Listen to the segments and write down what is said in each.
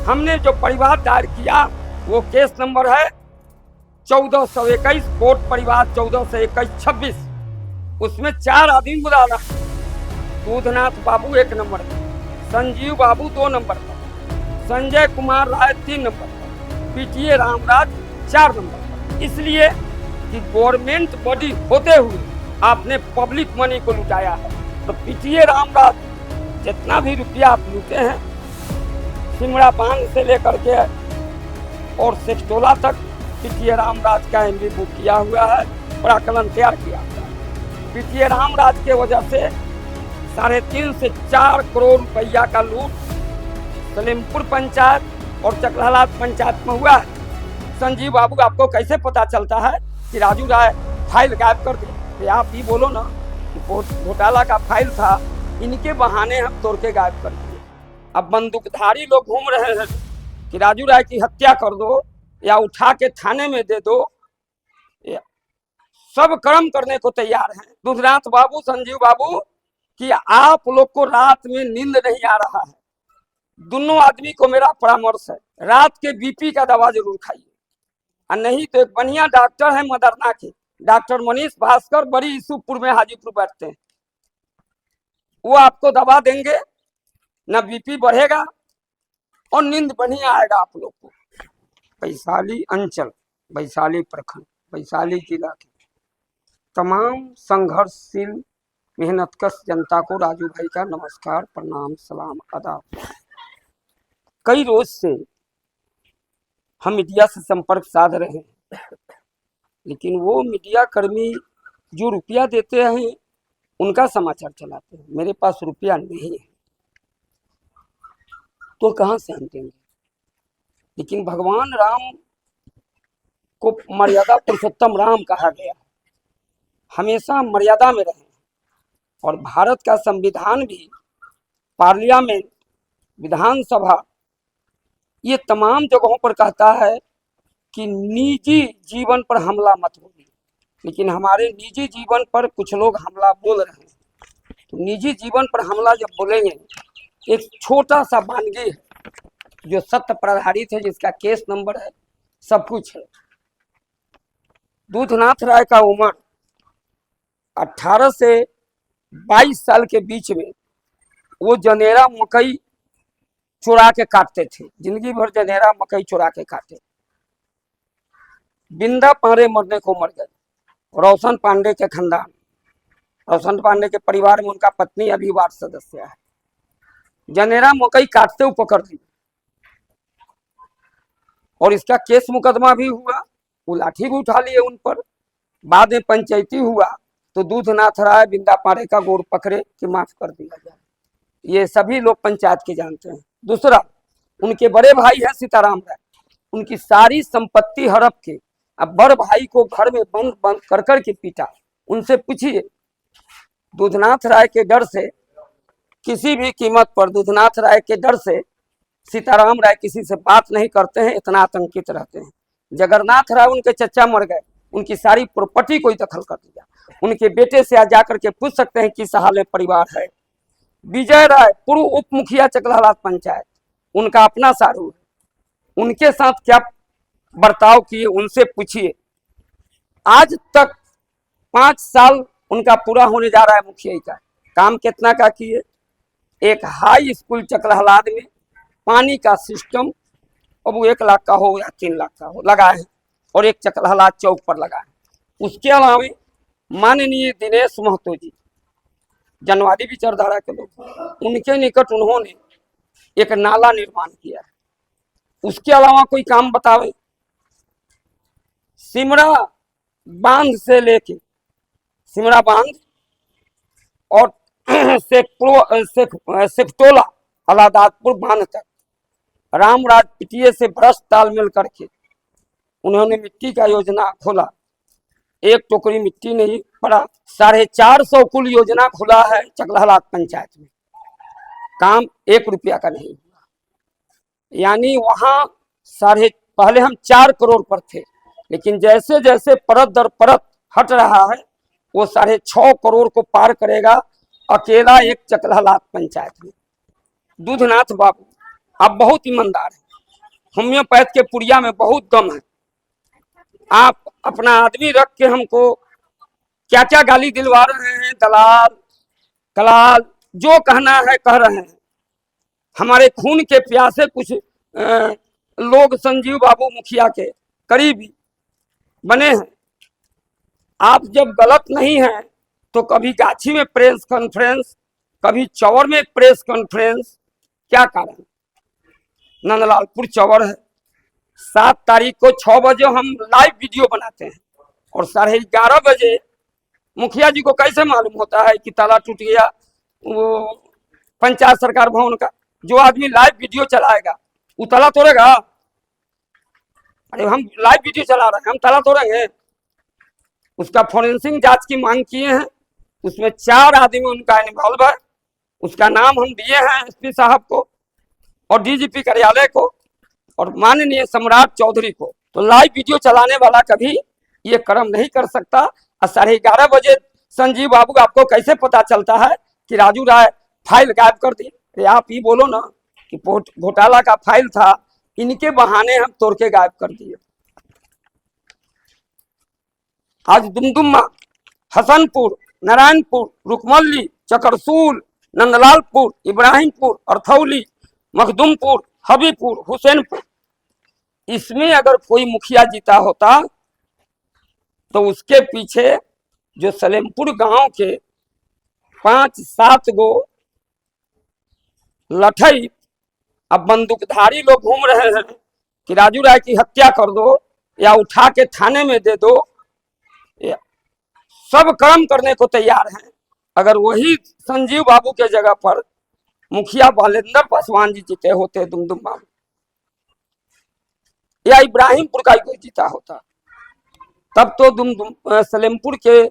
हमने जो परिवार दायर किया वो केस नंबर है 1421, कोर्ट परिवार 1421-26। उसमें 4 आदमी बुला रहा है। दूधनाथ बाबू 1 नंबर पर, संजीव बाबू 2 नंबर पर, संजय कुमार राय 3 नंबर पर, पीटीए रामराज 4 नंबर पर। इसलिए कि गवर्नमेंट बॉडी होते हुए आपने पब्लिक मनी को लुटाया है। तो पीटीए रामराज जितना भी रुपया आप लूटे हैं, सिमड़ा बांध से लेकर के और सेक्टोला तक पीटीए रामराज का एमडी बुक किया हुआ है, प्राकलन तैयार किया हुआ है। पीटीए रामराज के वजह से 3.5 से 4 करोड़ रुपया का लूट सलेमपुर पंचायत और चकलाहाट पंचायत में हुआ है। संजीव बाबू, आपको कैसे पता चलता है कि राजू राय फाइल गायब कर दी? तो आप ही बोलो ना कि घोटाला का फाइल था, इनके बहाने हम तोड़ के गायब कर दिए। अब बंदूकधारी लोग घूम रहे हैं कि राजू राय की हत्या कर दो या उठा के थाने में दे दो, सब कर्म करने को तैयार हैं। दूधनाथ बाबू, संजीव बाबू, कि आप लोग को रात में नींद नहीं आ रहा है। दोनों आदमी को मेरा परामर्श है, रात के बीपी का दवा जरूर खाइए, और नहीं तो एक बढ़िया डॉक्टर है मदरना के, डॉक्टर मनीष भास्कर, बड़ी यूसुफपुर में हाजीपुर बैठते हैं। वो आपको दवा देंगे, न बीपी बढ़ेगा और नींद बढ़िया आएगा आप लोग को। वैशाली अंचल, वैशाली प्रखंड, वैशाली जिला के तमाम संघर्षशील मेहनतकश जनता को राजू भाई का नमस्कार, प्रणाम, सलाम, आदाब। कई रोज से हम मीडिया से संपर्क साध रहे हैं, लेकिन वो मीडिया कर्मी जो रुपया देते हैं उनका समाचार चलाते हैं। मेरे पास रुपया नहीं है तो कहां से हम देंगे? लेकिन भगवान राम को मर्यादा पुरुषोत्तम राम कहा गया, हमेशा मर्यादा में रहे। और भारत का संविधान भी, पार्लियामेंट, विधानसभा, ये तमाम जगहों पर कहता है कि निजी जीवन पर हमला मत होगी। लेकिन हमारे निजी जीवन पर कुछ लोग हमला बोल रहे हैं। तो निजी जीवन पर हमला जब बोलेंगे, एक छोटा सा वानगी है जो सत्य पर आधारित है, जिसका केस नंबर है, सब कुछ है। दूधनाथ राय का उम्र 18 से 22 साल के बीच में वो जनेरा मकई चुरा के काटते थे, जिंदगी भर जनेरा मकई चुरा के काटे। बिंदा पांडे मरने को मर गए। रोशन पांडे के खानदान, रोशन पांडे के परिवार में उनका पत्नी अभी वार्ड सदस्य है। जनेरा मकई काटते हुए पकड़ ली और इसका केस मुकदमा भी हुआ, वो लाठी भी उठा लिए उन पर। बाद में पंचायती हुआ तो दूधनाथ राय, बिंदा पांडे का गोड़ पकड़े कि माफ कर दिया जाए। ये सभी लोग पंचायत के जानते हैं। दूसरा, उनके बड़े भाई है सीताराम राय, उनकी सारी संपत्ति हड़प के अब बड़ भाई को घर में बंद बंद कर कर के पीटा। उनसे पूछिए, दूधनाथ राय के डर से, किसी भी कीमत पर दूधनाथ राय के डर से सीताराम राय किसी से बात नहीं करते हैं, इतना आतंकित रहते हैं। जगन्नाथ राय, उनके चचा मर गए, उनकी सारी प्रॉपर्टी को दखल कर दिया। उनके बेटे से आज जाकर के पूछ सकते हैं किस हाल में परिवार है। विजय राय, पूर्व उप मुखिया चकलाहाट पंचायत, उनका अपना सारू है, उनके साथ क्या बर्ताव किए उनसे पूछिए। आज तक 5 साल उनका पूरा होने जा रहा है मुखिया का, काम कितना का किए? एक हाई स्कूल चकलाहाट में पानी का सिस्टम, अब वो 1 लाख का हो या 3 लाख का हो, लगा है, और एक चकलाहाट चौक पर लगा है। उसके अलावा माननीय दिनेश महतो जी, जनवादी विचारधारा के लोग, उनके निकट उन्होंने एक नाला निर्माण किया है। उसके अलावा कोई काम बतावे? सिमड़ा बांध से लेके, सिमड़ा बांध और सेक्टोला अलादातपुर बांध तक रामराज पीटीए से भ्रष्ट तालमेल करके उन्होंने मिट्टी का योजना खोला। 1 टोकरी मिट्टी नहीं पड़ा, 450 कुल योजना खुला है चकलाहाट पंचायत में, काम 1 रुपया का नहीं हुआ। यानी वहां पहले हम 4 करोड़ पर थे, लेकिन जैसे जैसे परत दर परत हट रहा है, वो 6.5 करोड़ को पार करेगा अकेला एक चकलाहाट पंचायत में। दूधनाथ बाबू आप बहुत ईमानदार हैं, होम्योपैथ के पुड़िया में बहुत दम है। आप अपना आदमी रख के हमको क्या क्या गाली दिलवा रहे हैं, दलाल कलाल जो कहना है कह रहे हैं। हमारे खून के प्यासे कुछ लोग संजीव बाबू मुखिया के करीबी बने हैं। आप जब गलत नहीं हैं तो कभी गाछी में प्रेस कॉन्फ्रेंस, कभी चौर में प्रेस कॉन्फ्रेंस, क्या कारण? नंदलालपुर चौर है, 7 तारीख को 6 बजे हम लाइव वीडियो बनाते हैं और 11:30 बजे मुखिया जी को कैसे मालूम होता है कि ताला टूट गया वो पंचायत सरकार भवन का? जो आदमी लाइव वीडियो चलाएगा वो ताला तोड़ेगा? अरे हम लाइव वीडियो चला रहे हैं, हम ताला तोड़ेंगे? उसका फोरेंसिक जांच की मांग किए हैं, उसमें 4 आदमी उनका इन्वॉल्व है। उसका नाम हम दिए हैं एसपी साहब को और डीजीपी कार्यालय को और माननीय सम्राट चौधरी को। तो लाइव वीडियो चलाने वाला कभी ये कर्म नहीं कर सकता। और 11:30 बजे संजीव बाबू आपको कैसे पता चलता है कि राजू राय फाइल गायब कर दी? आप ही बोलो ना कि घोटाला का फाइल था, इनके बहाने हम तोड़ के गायब कर दिए। आज दुमदुमा, हसनपुर, नारायणपुर, रुकमल्ली, चकरसूल, नंदलालपुर, इब्राहिमपुर, अरथौली, मखदुमपुर, हबीपुर, हुसैनपुर, इसमें अगर कोई मुखिया जीता होता तो उसके पीछे जो सलेमपुर गांव के 5-7 गो लठई अब बंदूकधारी लोग घूम रहे हैं कि राजू राय की हत्या कर दो या उठा के थाने में दे दो, सब कर्म करने को तैयार हैं। अगर वही संजीव बाबू के जगह पर मुखिया बालेंद्र पासवान जी जीते होते दुमदुमा में, या इब्राहिमपुर का कोई जीता होता, तब तो सलेमपुर के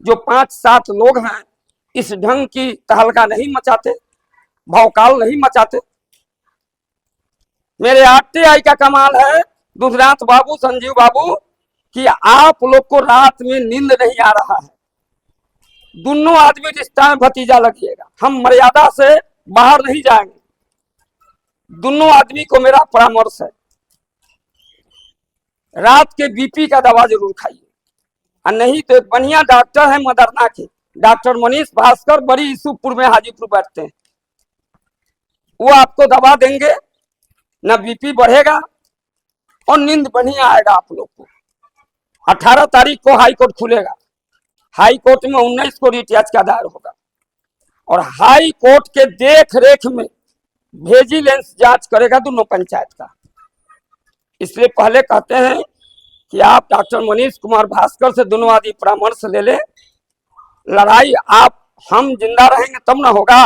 जो 5-7 लोग हैं इस ढंग की तहलका नहीं मचाते, भौकाल नहीं मचाते। मेरे आरटीआई का कमाल है दुधनाथ बाबू, संजीव बाबू, कि आप लोग को रात में नींद नहीं आ रहा है। दोनों आदमी रिश्ता में भतीजा लगिएगा, हम मर्यादा से बाहर नहीं जाएंगे। दोनों आदमी को मेरा परामर्श है, रात के बीपी का दवा जरूर खाइए, और नहीं तो एक बढ़िया डॉक्टर है मदरना के, डॉक्टर मनीष भास्कर, बड़ी यूसुफपुर में हाजीपुर बैठते हैं, वो आपको दवा देंगे, न बीपी बढ़ेगा और नींद बढ़िया आएगा आप लोग को। 18 तारीख को हाई कोर्ट खुलेगा, हाई कोर्ट में 19 को रिट याचिका दायर होगा और हाई कोर्ट के देख रेख में विजिलेंस जांच करेगा दोनों पंचायत का। इसलिए पहले कहते हैं कि आप डॉक्टर मनीष कुमार भास्कर से दोनों आदमी परामर्श ले लें। लड़ाई आप हम जिंदा रहेंगे तब ना होगा।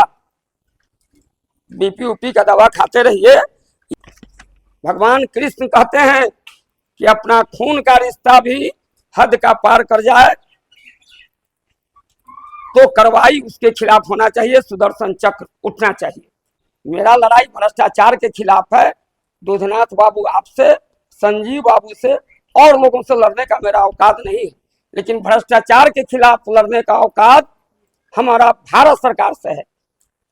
बीपी उपी का दवा खाते रहिए। भगवान कृष्ण कहते हैं कि अपना खून का रिश्ता भी हद का पार कर जाए तो कार्रवाई उसके खिलाफ होना चाहिए, सुदर्शन चक्र उठना चाहिए। मेरा लड़ाई भ्रष्टाचार के खिलाफ है। दुधनाथ बाबू आपसे, संजीव बाबू से और लोगों से लड़ने का मेरा औकात नहीं है, लेकिन भ्रष्टाचार के खिलाफ लड़ने का औकात हमारा भारत सरकार से है।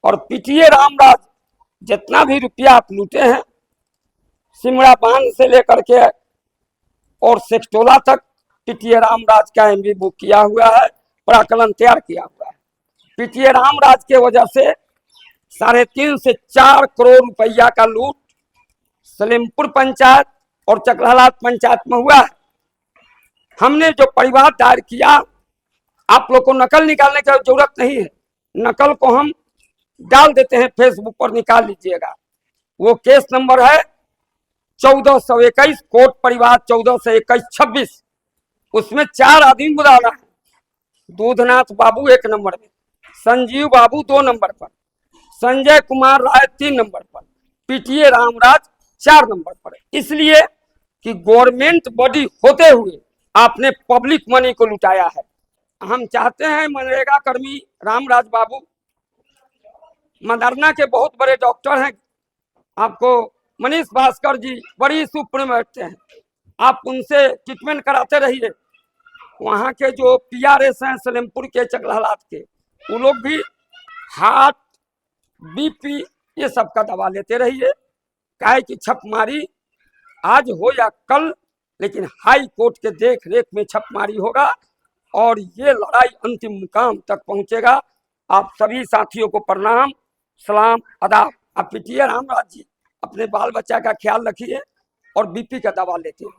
और पीटीए रामराज जितना भी रुपया आप लूटे हैं, सिमड़ा बांध से लेकर के और सेक्टोला तक, पीटीए रामराज का एमबी बुक किया हुआ है, प्राकलन तैयार किया हुआ है। पीटीए रामराज के वजह से 3.5 से 4 करोड़ रुपया का लूट सलेमपुर पंचायत और चकलाहाट पंचायत में हुआ है। हमने जो परिवार दायर किया, आप लोग को नकल निकालने की जरूरत नहीं है, नकल को हम डाल देते हैं फेसबुक पर, निकाल लीजिएगा। वो केस नंबर है 1421, कोर्ट परिवार 1421-26। उसमें 4 आदमी बुलाना है। दूधनाथ बाबू 1 नंबर में, संजीव बाबू 2 नंबर पर, संजय कुमार राय 3 नंबर पर, पीटीए रामराज 4 नंबर पर। इसलिए कि गवर्नमेंट बॉडी होते हुए आपने पब्लिक मनी को लुटाया है। हम चाहते हैं मनरेगा कर्मी रामराज बाबू, मदरना के बहुत बड़े डॉक्टर हैं, आपको मनीष भास्कर जी बड़ी सुप्र में बैठते हैं, आप उनसे ट्रीटमेंट कराते रहिए। वहाँ के जो पीआरएस हैं सलेमपुर के, चकलाहाट के, वो लोग भी हार्ट, बीपी ये सब का दवा लेते रहिए। काहे कि छपमारी आज हो या कल, लेकिन हाई कोर्ट के देख रेख में छापेमारी होगा और ये लड़ाई अंतिम मुकाम तक पहुंचेगा। आप सभी साथियों को प्रणाम, सलाम, आदाब। आप पिटिए रामराज जी, अपने बाल बच्चा का ख्याल रखिए और बीपी का दवा लेते हैं।